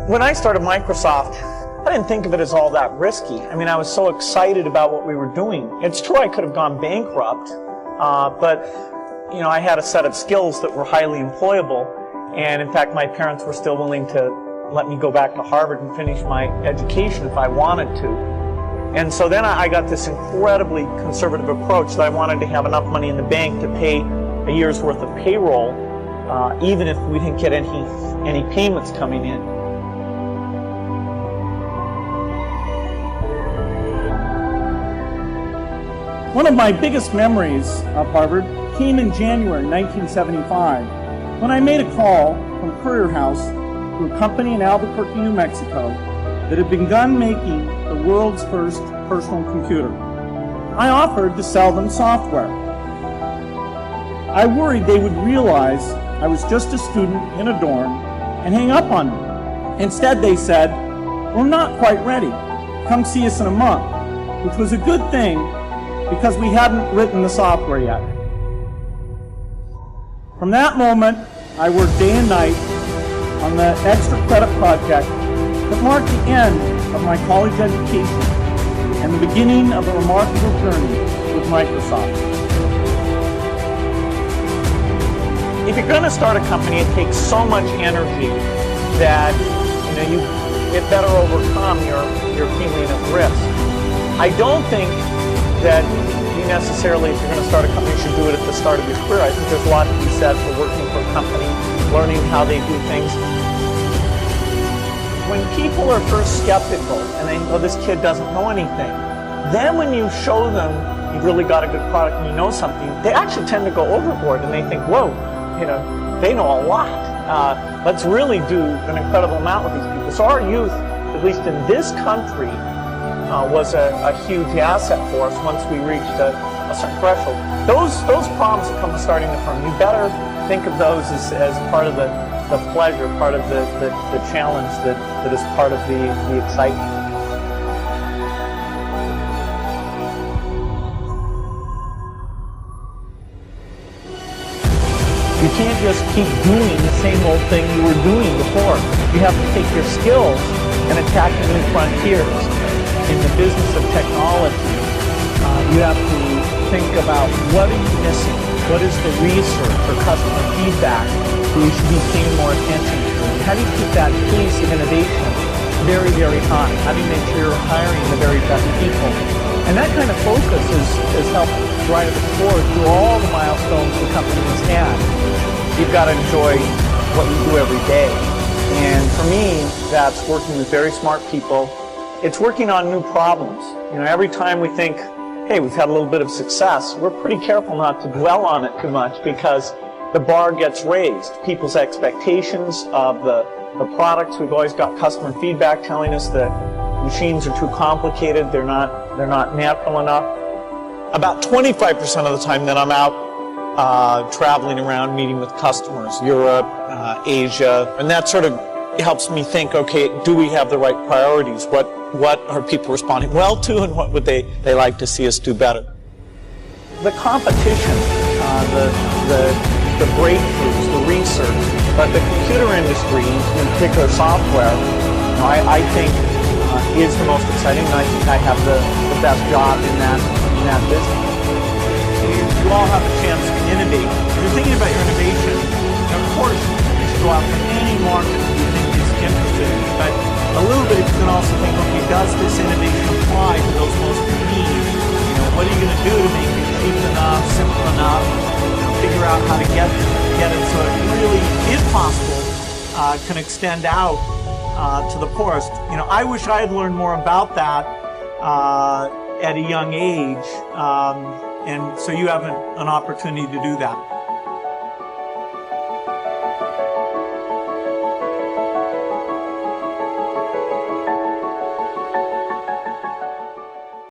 When I started Microsoft, I didn't think of it as all that risky. I mean, I was so excited about what we were doing. It's true I could have gone bankrupt, but you know, I had a set of skills that were highly employable, and in fact, my parents were still willing to let me go back to Harvard and finish my education if I wanted to. And so then I got this incredibly conservative approach that I wanted to have enough money in the bank to pay a year's worth of payroll, even if we didn't get any payments coming in. One of my biggest memories of Harvard came in January 1975 when I made a call from Courier House to a company in Albuquerque, New Mexico that had begun making the world's first personal computer. I offered to sell them software. I worried they would realize I was just a student in a dorm and hang up on me. Instead, they said, "We're not quite ready. Come see us in a month," which was a good thing because we hadn't written the software yet. From that moment, I worked day and night on the extra credit project that marked the end of my college education and the beginning of a remarkable journey with Microsoft. If you're going to start a company, it takes so much energy that it better overcome your feeling of risk. I don't think that you necessarily, if you're going to start a company, you should do it at the start of your career. I think there's a lot to be said for working for a company, learning how they do things. When people are first skeptical and they know this kid doesn't know anything, then when you show them you've really got a good product and you know something, they actually tend to go overboard and they think, whoa, they know a lot. Let's really do an incredible amount with these people. So our youth, at least in this country, was a huge asset for us once we reached a certain threshold. Those problems that come to starting the firm, you better think of those as part of the pleasure, part of the challenge that is part of the excitement. You can't just keep doing the same old thing you were doing before. You have to take your skills and attack new frontiers. In the business of technology, you have to think about what are you missing? What is the research or customer feedback that you should be paying more attention to? And how do you keep that pace of innovation very, very high? How do you make sure you're hiring the very best people? And that kind of focus has helped drive it forward through all the milestones the company has had. You've got to enjoy what you do every day. And for me, that's working with very smart people. It's working on new problems. Every time we think, hey, we've had a little bit of success, we're pretty careful not to dwell on it too much because the bar gets raised. People's expectations of the products, we've always got customer feedback telling us that machines are too complicated, they're not natural enough. About 25% of the time that I'm out traveling around meeting with customers, Europe, Asia, and that sort of helps me think, okay, do we have the right priorities? What are people responding well to, and what would they like to see us do better? The competition, the breakthroughs, the research, but the computer industry, in particular software, I think is the most exciting, and I think I have the best job in that business. You all have a chance to innovate. If you're thinking about your innovation, of course, you should go after any market you think is interested in, but a little bit you can also think, okay, does this innovation apply to those most in need? What are you going to do to make it cheap enough, simple enough, figure out how to get it so it really, if possible, can extend out to the poorest. I wish I had learned more about that at a young age, and so you have an opportunity to do that.